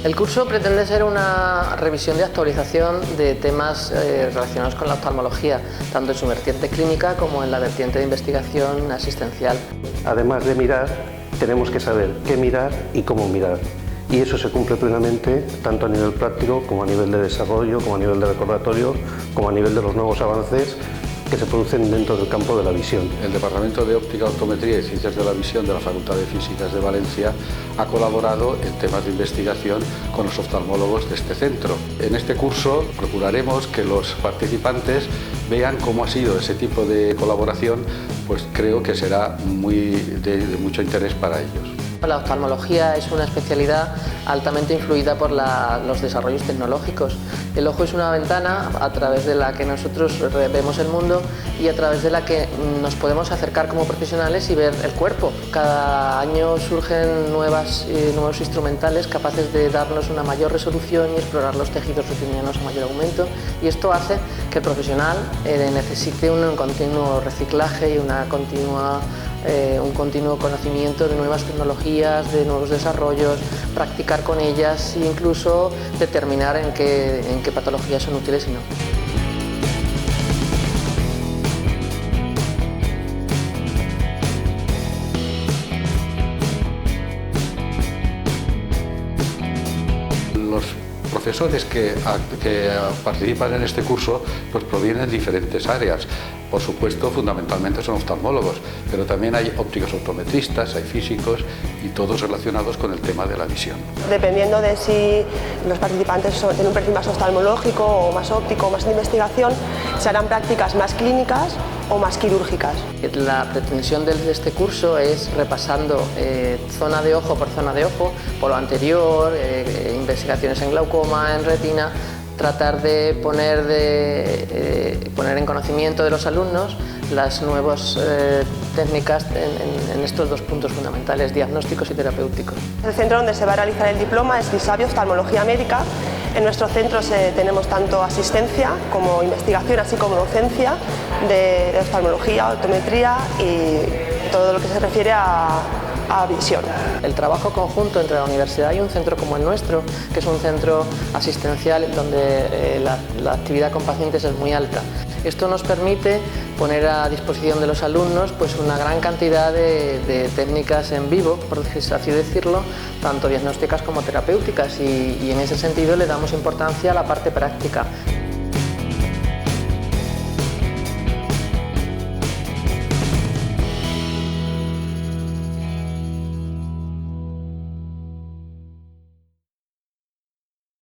El curso pretende ser una revisión de actualización de temas relacionados con la oftalmología, tanto en su vertiente clínica como en la vertiente de investigación asistencial. Además de mirar, tenemos que saber qué mirar y cómo mirar. Y eso se cumple plenamente tanto a nivel práctico como a nivel de desarrollo, como a nivel de recordatorio, como a nivel de los nuevos avances que se producen dentro del campo de la visión. El Departamento de Óptica, Optometría y Ciencias de la Visión de la Facultad de Físicas de Valencia ha colaborado en temas de investigación con los oftalmólogos de este centro. En este curso procuraremos que los participantes vean cómo ha sido ese tipo de colaboración, pues creo que será de mucho interés para ellos. La oftalmología es una especialidad altamente influida por los desarrollos tecnológicos. El ojo es una ventana a través de la que nosotros vemos el mundo y a través de la que nos podemos acercar como profesionales y ver el cuerpo. Cada año surgen nuevos instrumentales capaces de darnos una mayor resolución y explorar los tejidos retinianos a mayor aumento, y esto hace que el profesional necesite un continuo reciclaje y un continuo conocimiento de nuevas tecnologías, de nuevos desarrollos, practicar con ellas e incluso determinar en qué patologías son útiles y no. Los profesores que participan en este curso pues provienen de diferentes áreas. Por supuesto, fundamentalmente son oftalmólogos, pero también hay ópticos optometristas, hay físicos y todos relacionados con el tema de la visión. Dependiendo de si los participantes tienen un perfil más oftalmológico o más óptico o más de investigación, se harán prácticas más clínicas o más quirúrgicas. La pretensión de este curso es, repasando zona de ojo por zona de ojo, por lo anterior, investigaciones en glaucoma, en retina, tratar de poner en conocimiento de los alumnos las nuevas técnicas en estos dos puntos fundamentales, diagnósticos y terapéuticos. El centro donde se va a realizar el diploma es Visavio Oftalmología Médica. En nuestro centro tenemos tanto asistencia como investigación, así como docencia de oftalmología, optometría y todo lo que se refiere a visión. El trabajo conjunto entre la universidad y un centro como el nuestro, que es un centro asistencial donde la actividad con pacientes es muy alta. Esto nos permite poner a disposición de los alumnos pues una gran cantidad de técnicas en vivo, por así decirlo, tanto diagnósticas como terapéuticas, y en ese sentido le damos importancia a la parte práctica.